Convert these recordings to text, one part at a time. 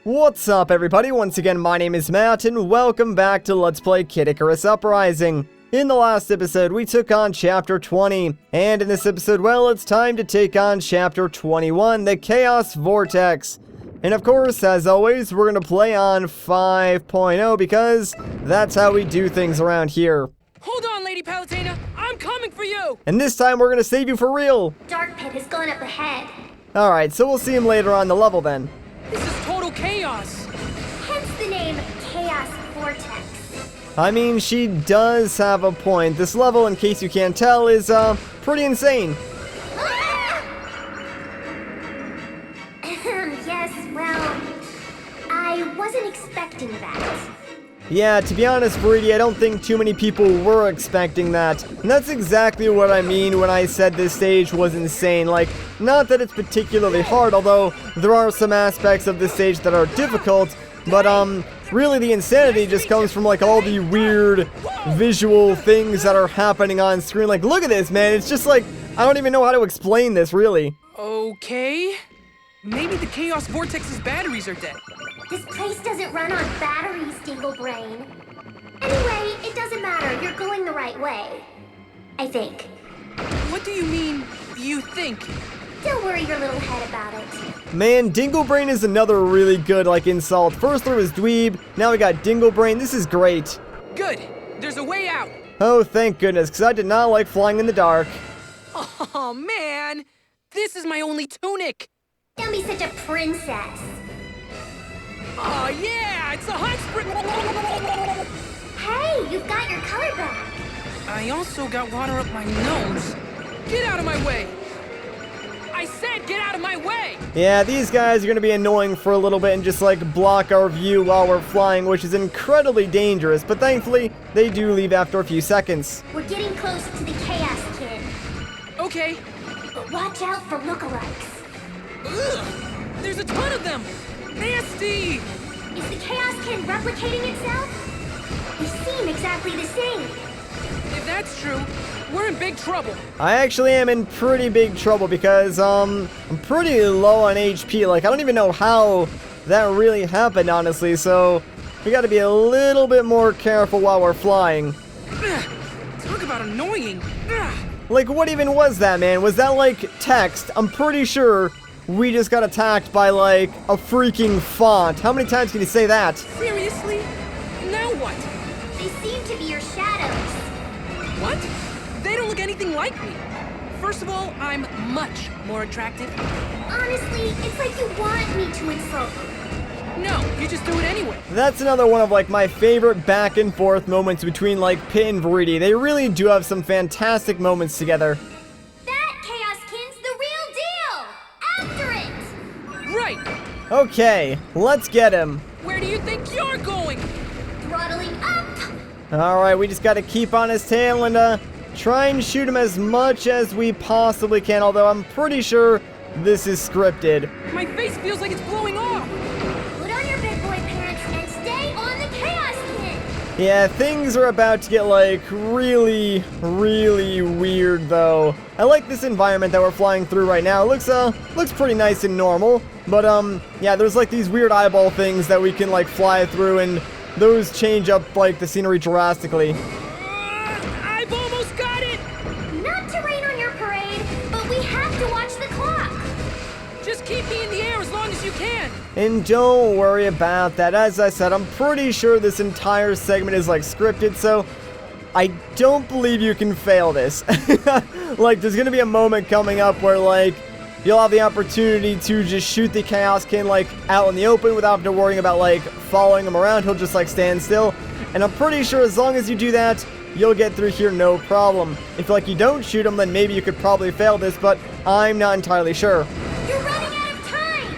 What's up everybody, once again my name is Matt and welcome back to Let's Play Kid Icarus Uprising. In the last episode we took on Chapter 20, and in this episode, well, it's time to take on Chapter 21, the Chaos Vortex. And of course, as always, we're gonna play on 5.0 because that's how we do things around here. Hold on, Lady Palutena, I'm coming for you! And this time we're gonna save you for real! Dark Pit has gone up ahead. Alright, so we'll see him later on the level then. This is total chaos! Hence the name Chaos Vortex. I mean, she does have a point. This level, in case you can't tell, is, pretty insane. Yes, well, I wasn't expecting that. Yeah, to be honest, Brady, I don't think too many people were expecting that. And that's exactly what I mean when I said this stage was insane. Like, not that it's particularly hard, although there are some aspects of this stage that are difficult, but, really the insanity just comes from, like, all the weird visual things that are happening on screen. Like, look at this, man, it's just like, I don't even know how to explain this, really. Okay. Maybe the Chaos Vortex's batteries are dead. This place doesn't run on batteries, Dinglebrain. Anyway, it doesn't matter. You're going the right way. I think. What do you mean, you think? Don't worry your little head about it. Man, Dinglebrain is another really good, like, insult. First there was Dweeb, now we got Dinglebrain. This is great. Good. There's a way out. Oh, thank goodness, because I did not like flying in the dark. Oh, man. This is my only tunic. Don't be such a princess. Oh, yeah, it's a hot spring. Hey, you've got your color back. I also got water up my nose. Get out of my way. I said get out of my way. Yeah, these guys are going to be annoying for a little bit and just, like, block our view while we're flying, which is incredibly dangerous, but thankfully, they do leave after a few seconds. We're getting close to the Chaos Kid. Okay. But watch out for lookalikes. Ugh, there's a ton of them. Nasty. Is the Chaos Kid replicating itself? They seem exactly the same. If that's true, we're in big trouble. I actually am in pretty big trouble because, I'm pretty low on HP. Like, I don't even know how that really happened, honestly, so we gotta be a little bit more careful while we're flying. Ugh, talk about annoying. Ugh. Like, what even was that, man? Was that, like, text? I'm pretty sure we just got attacked by, like, a freaking font. How many times can you say that? Seriously? Now what? They seem to be your shadows. What? They don't look anything like me. First of all, I'm much more attractive. Honestly, it's like you want me to insult you. No, you just do it anyway. That's another one of, like, my favorite back and forth moments between, like, Pit and Vridi. They really do have some fantastic moments together. That Chaos Kid's the real deal! After it! Right. Okay, let's get him. Where do you think you're going? Throttling up! Alright, we just gotta keep on his tail and, try and shoot him as much as we possibly can, although I'm pretty sure this is scripted. My face feels like it's blowing off. Put on your big boy pants and stay on the Chaos Kid! Yeah, things are about to get, like, really, really weird, though. I like this environment that we're flying through right now. It looks pretty nice and normal, but, yeah, there's, like, these weird eyeball things that we can, like, fly through, and those change up, like, the scenery drastically. I've almost got it. Not to rain on your parade, but we have to watch the clock! Just keep me in the air as long as you can. And don't worry about that. As I said, I'm pretty sure this entire segment is, like, scripted, so I don't believe you can fail this. Like, there's gonna be a moment coming up where, like, you'll have the opportunity to just shoot the Chaos Kid, like, out in the open without having to worry about, like, following him around. He'll just, like, stand still. And I'm pretty sure as long as you do that, you'll get through here no problem. If, like, you don't shoot him, then maybe you could probably fail this, but I'm not entirely sure. You're running out of time!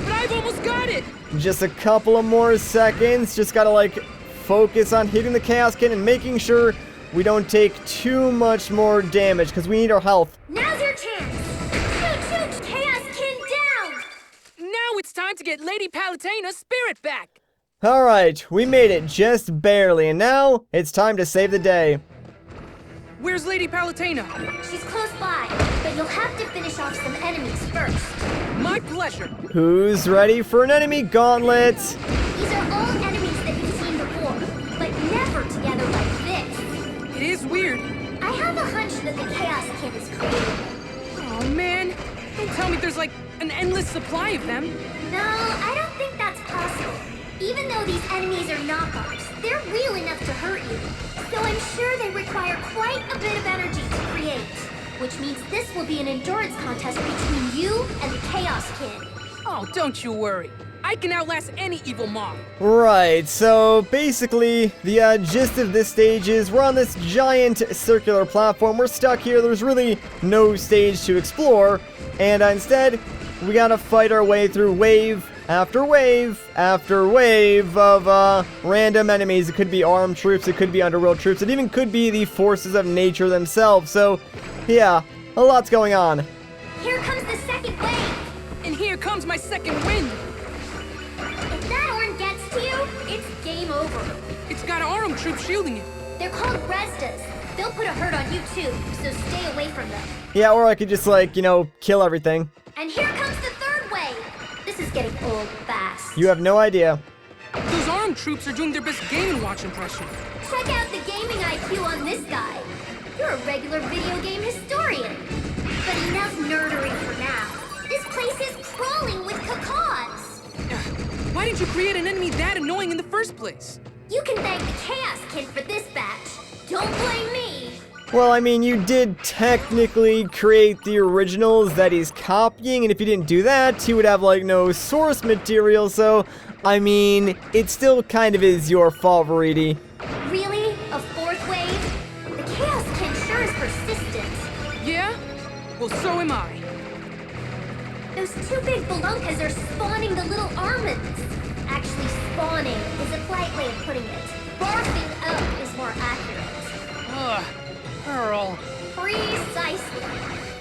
But I've almost got it. Just a couple of more seconds. Just gotta, like, focus on hitting the Chaos Kid and making sure we don't take too much more damage, because we need our health. Now's your chance! Shoot! Chaos Kid down! Now it's time to get Lady Palutena's spirit back. Alright, we made it just barely, and now it's time to save the day. Where's Lady Palutena? She's close by, but you'll have to finish off some enemies first. My pleasure. Who's ready for an enemy gauntlet? These are all enemies that you've seen before, but never together like this. It is weird. I have a hunch that the Chaos Kid is created. Oh man, don't tell me there's like an endless supply of them. No, I don't think that's possible. Even though these enemies are knockoffs, they're real enough to hurt you. So I'm sure they require quite a bit of energy to create. Which means this will be an endurance contest between you and the Chaos Kid. Oh, don't you worry. I can outlast any evil mob. Right, so basically, the gist of this stage is we're on this giant circular platform. We're stuck here. There's really no stage to explore. And instead, we gotta fight our way through wave after wave after wave of random enemies. It could be armed troops, it could be underworld troops, it even could be the forces of nature themselves. So, yeah, a lot's going on. Here comes the second wave. And here comes my second wind. If that horn gets to you, it's game over. It's got armed troops shielding it. They're called Restas. They'll put a hurt on you too, so stay away from them. Yeah, or I could just, like, kill everything. And here comes the third wave. This is getting old fast. You have no idea. Those armed troops are doing their best Game & Watch impression. Check out the gaming IQ on this guy. You're a regular video game historian. But enough nerdery for now. This place is crawling with cacaws. Why did you create an enemy that annoying in the first place? You can thank the Chaos Kid for this batch. Don't blame me. Well, I mean, you did technically create the originals that he's copying, and if you didn't do that, he would have, like, no source material, so, I mean, it still kind of is your fault, Verity. Really? A fourth wave? The Chaos Kid sure is persistent. Yeah? Well, so am I. Those two big balunkas are spawning the little almonds. Actually, spawning is a polite way of putting it. Barfing up is more accurate. Ugh, Pearl. Precisely.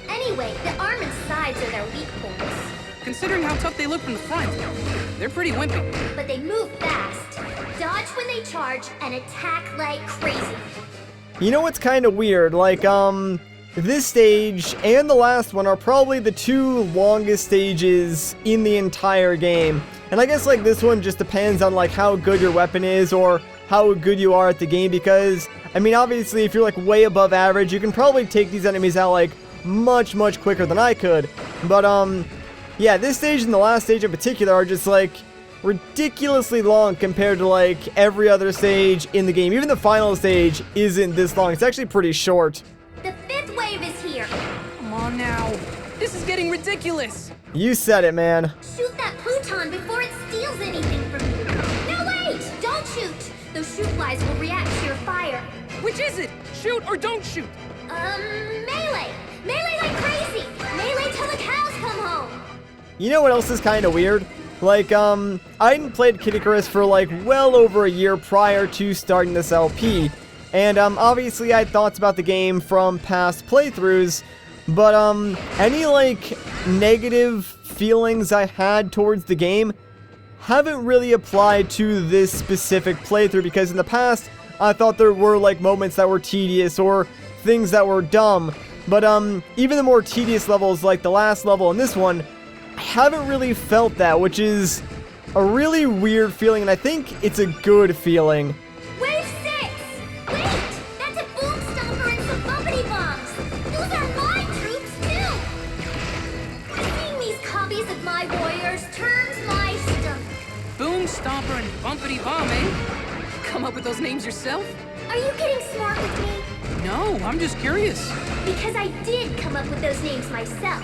Anyway, the almond sides are their weak points. Considering how tough they look from the front, they're pretty wimpy. But they move fast, dodge when they charge, and attack like crazy. You know what's kind of weird? Like, this stage and the last one are probably the two longest stages in the entire game. And I guess, like, this one just depends on, like, how good your weapon is or how good you are at the game, because, I mean, obviously, if you're, like, way above average, you can probably take these enemies out, like, much, much quicker than I could. But, yeah, this stage and the last stage in particular are just, like, ridiculously long compared to, like, every other stage in the game. Even the final stage isn't this long. It's actually pretty short. The fifth wave is here. Come on now. This is getting ridiculous. You said it, man. Shoot that Pluton before it steals anything from you. No, wait! Don't shoot! Those shoot flies will react to your fire. Which is it? Shoot or don't shoot? Melee! Melee like crazy! Melee till the cows come home! You know what else is kind of weird? Like, I hadn't played Kid Icarus for, like, well over a year prior to starting this LP. And, obviously I had thoughts about the game from past playthroughs, but, any, like, negative feelings I had towards the game haven't really applied to this specific playthrough, because in the past, I thought there were, like, moments that were tedious or things that were dumb. But, even the more tedious levels, like the last level and this one, I haven't really felt that, which is a really weird feeling, and I think it's a good feeling. Wave 6! Wait! That's a boom stomper and some bumpity bombs! Those are my troops, too! Seeing these copies of my warriors turns my stomach. Boom, Stomper, and Bumpity Bomb, eh? Come up with those names yourself? Are you getting smart with me? No, I'm just curious. Because I did come up with those names myself.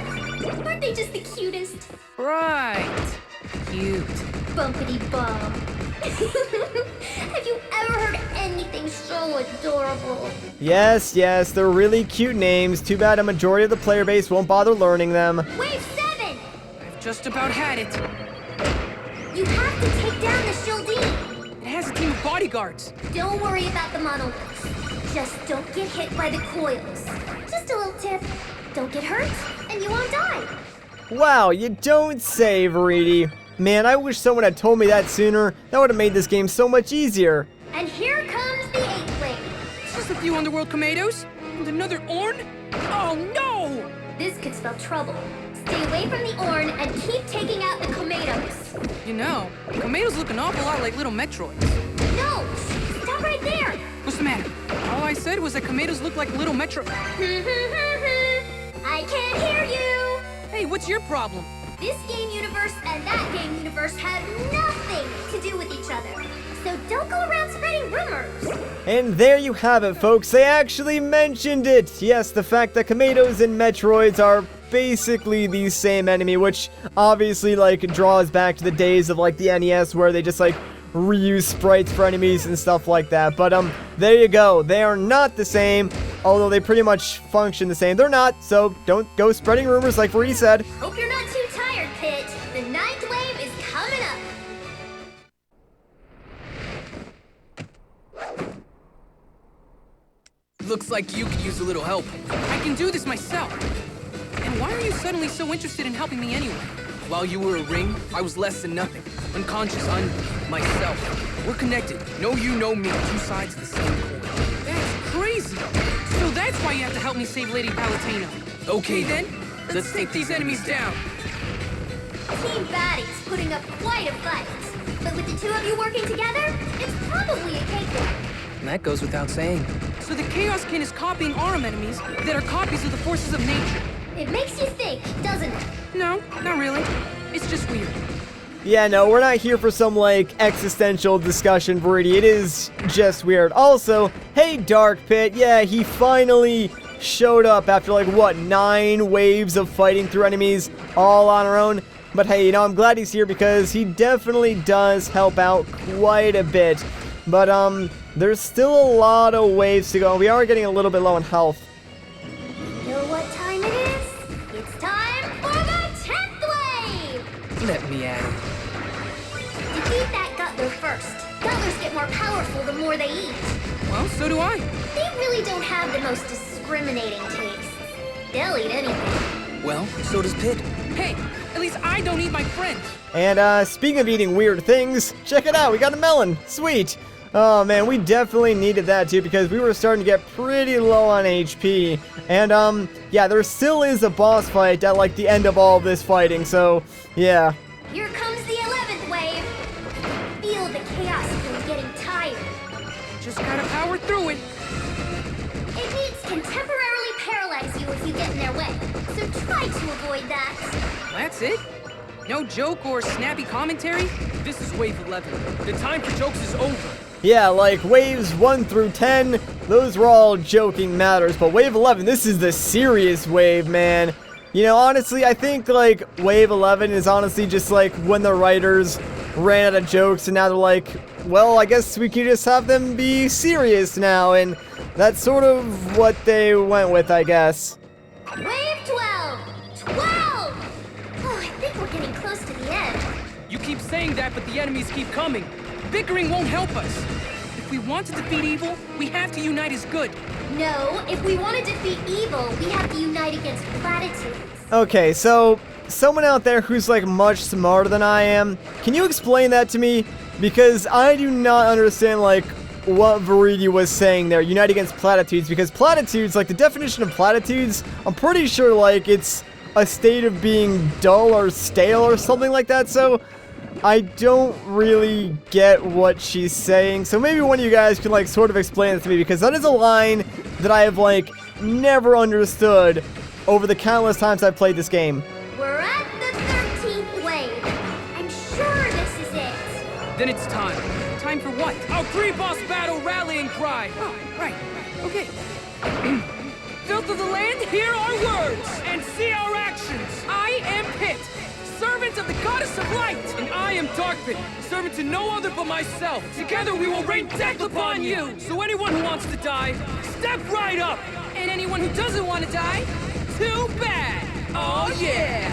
Aren't they just the cutest? Right. Cute. Bumpity bum. Have you ever heard anything so adorable? Yes, yes, they're really cute names. Too bad a majority of the player base won't bother learning them. Wave 7! I've just about had it. You have to take down the Shieldine. It has a team of bodyguards. Don't worry about the monoliths. Just don't get hit by the coils. Just a little tip. Don't get hurt, and you won't die. Wow, you don't say, Verity. Man, I wish someone had told me that sooner. That would have made this game so much easier. And here comes the 8th wave. It's just a few underworld commandos and another Orn. Oh no! This could spell trouble. Stay away from the Orn and keep taking out the Tomatoes. You know, tomatoes look an awful lot like little Metroids. No! Stop right there! What's the matter? All I said was that tomatoes look like little Metro... I can't hear you! Hey, what's your problem? This game universe and that game universe have nothing to do with each other. So don't go around spreading rumors. And there you have it, folks. They actually mentioned it. Yes, the fact that Tomatoes and Metroids are basically the same enemy, which obviously, like, draws back to the days of, like, the NES where they just, like, reuse sprites for enemies and stuff like that. But, there you go. They are not the same, although they pretty much function the same. They're not, so don't go spreading rumors like Reedy said. Hope you're not too tired, Pit. The ninth wave is coming up. Looks like you could use a little help. I can do this myself. And why are you suddenly so interested in helping me anyway? While you were a ring, I was less than nothing. Unconscious, myself. We're connected. Know you, know me. Two sides of the same coin. That's crazy. So that's why you have to help me save Lady Palutena. Okay then, let's take these enemies down. Team Baddie's putting up quite a fight. But with the two of you working together, it's probably a cakewalk. And that goes without saying. So the Chaos Kin is copying ARM enemies that are copies of the forces of nature. It makes you think, doesn't it? No, not really. It's just weird. Yeah, no, we're not here for some, like, existential discussion, Brady. It is just weird. Also, hey, Dark Pit, yeah, he finally showed up after, like, what, 9 waves of fighting through enemies all on our own. But hey, you know, I'm glad he's here because he definitely does help out quite a bit. But, there's still a lot of waves to go. We are getting a little bit low on health. You know what time it is? It's time for the 10th wave! Let me at him. Defeat that Guttler first. Gutlers get more powerful the more they eat. Well, so do I. They really don't have the most discriminating taste. They'll eat anything. Well, so does Pit. Hey, at least I don't eat my friends. And, speaking of eating weird things, check it out, we got a melon. Sweet. Oh, man, we definitely needed that, too, because we were starting to get pretty low on HP. And, yeah, there still is a boss fight at, like, the end of all of this fighting, so, yeah. Here comes the 11th wave. Feel the chaos from getting tired. Just gotta power through it. Igneats can temporarily paralyze you if you get in their way, so try to avoid that. That's it? No joke or snappy commentary? This is wave 11. The time for jokes is over. Yeah, like, waves 1 through 10, those were all joking matters, but wave 11, this is the serious wave, man. You know, honestly, I think, like, wave 11 is honestly just, like, when the writers ran out of jokes, and now they're like, well, I guess we can just have them be serious now, and that's sort of what they went with, I guess. Wave 12! 12! Oh, I think we're getting close to the end. You keep saying that, but the enemies keep coming. Bickering won't help us. If we want to defeat evil, we have to unite as good. No, if we want to defeat evil, we have to unite against platitudes. Okay, so, someone out there who's, like, much smarter than I am, can you explain that to me? Because I do not understand, like, what Veridi was saying there, unite against platitudes, because platitudes, like, the definition of platitudes, I'm pretty sure, like, it's a state of being dull or stale or something like that, so I don't really get what she's saying, so maybe one of you guys can, like, sort of explain it to me, because that is a line that I have, like, never understood over the countless times I've played this game. We're at the 13th wave. I'm sure this is it. Then it's time. Time for what? Our pre-boss battle rallying cry. Oh, right. Okay. Filth of the land, hear our words and see our actions. I am Pit, servant of the goddess of light, and I am Darkpit, servant to no other but myself. Together we will rain death upon you. So anyone who wants to die, step right up. And anyone who doesn't want to die, too bad. Oh yeah.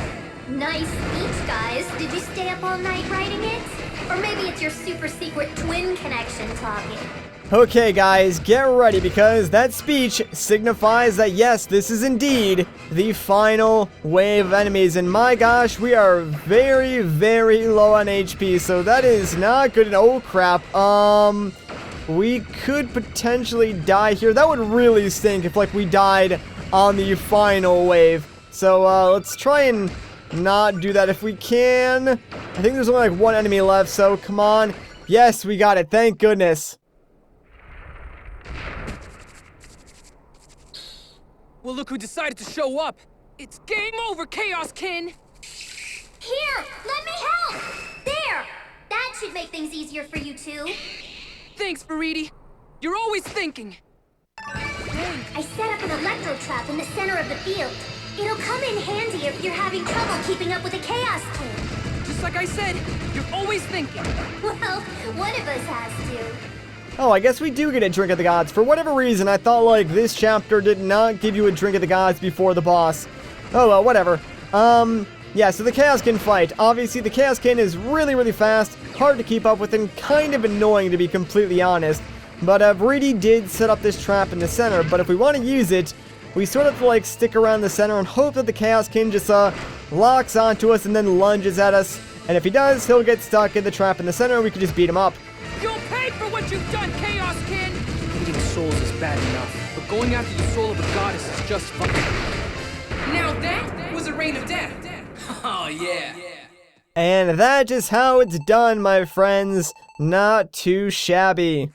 Nice speech, guys. Did you stay up all night writing it? Or maybe it's your super secret twin connection talking. Okay, guys, get ready, because that speech signifies that, yes, this is indeed the final wave of enemies, and my gosh, we are very, very low on HP, so that is not good. Oh, crap. We could potentially die here. That would really stink if, like, we died on the final wave. So, let's try and not do that if we can. I think there's only like one enemy left, so come on. Yes, we got it. Thank goodness. Well, look who decided to show up. It's game over, Chaos Kin. Here, let me help! There! That should make things easier for you two. Thanks, Faridi. You're always thinking. I set up an electro trap in the center of the field. It'll come in handy if you're having trouble keeping up with the Chaos King. Just like I said, you're always thinking. Well, one of us has to. Oh, I guess we do get a Drink of the Gods. For whatever reason, I thought, like, this chapter did not give you a Drink of the Gods before the boss. Oh, well, whatever. Yeah, so the Chaos Kin fight. Obviously, the Chaos Kin is really, really fast, hard to keep up with, and kind of annoying, to be completely honest. But, Vridi did set up this trap in the center, but if we want to use it, we sort of have to, like, stick around the center and hope that the Chaos Kin just, locks onto us and then lunges at us. And if he does, he'll get stuck in the trap in the center and we can just beat him up. You'll pay for what you've done, Chaos Kin! Eating souls is bad enough, but going after the soul of a goddess is just fun. Now that was a reign of death. Oh, yeah. And that's just how it's done, my friends. Not too shabby.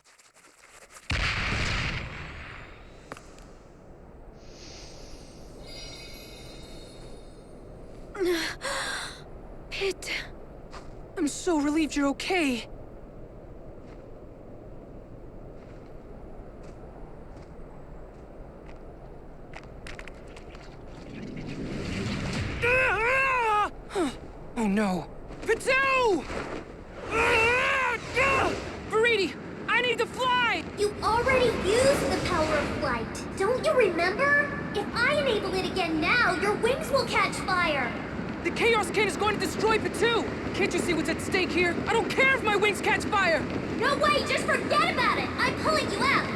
Pit. I'm so relieved you're okay. Oh no. Pitu! Faridi, I need to fly! You already used the power of flight. Don't you remember? If I enable it again now, your wings will catch fire. The Chaos King is going to destroy Pitu! Can't you see what's at stake here? I don't care if my wings catch fire! No way, just forget about it. I'm pulling you out.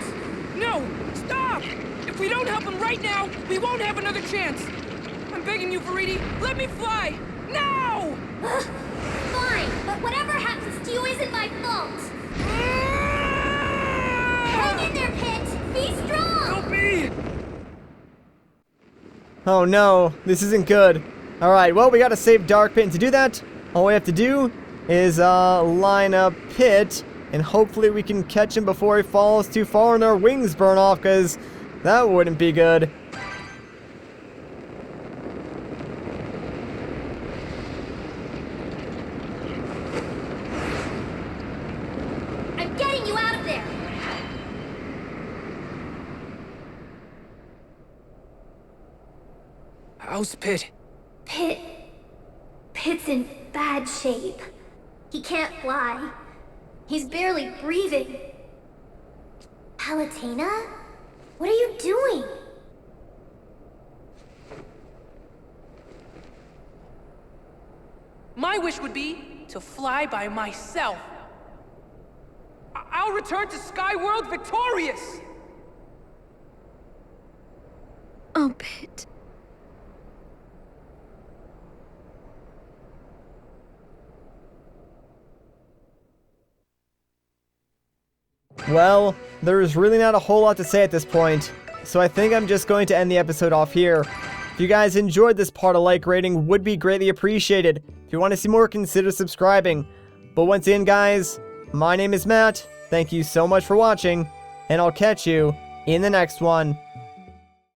No! Stop! If we don't help him right now, we won't have another chance. I'm begging you, Faridi, let me fly! Now! Fine, but whatever happens to you isn't my fault. Hang in there, Pit. Be strong. Help me! Oh no, this isn't good. Alright, well, we gotta save Dark Pit, and to do that, all we have to do is line up Pit, and hopefully we can catch him before he falls too far and our wings burn off, because that wouldn't be good. I'm getting you out of there. How's Pit? Pit's in bad shape. He can't fly. He's barely breathing. Palutena? What are you doing? My wish would be to fly by myself. I'll return to Skyworld victorious! Oh, Pit. Well, there's really not a whole lot to say at this point, so I think I'm just going to end the episode off here. If you guys enjoyed this part, a like rating would be greatly appreciated. If you want to see more, consider subscribing. But once again, guys, my name is Matt, thank you so much for watching, and I'll catch you in the next one.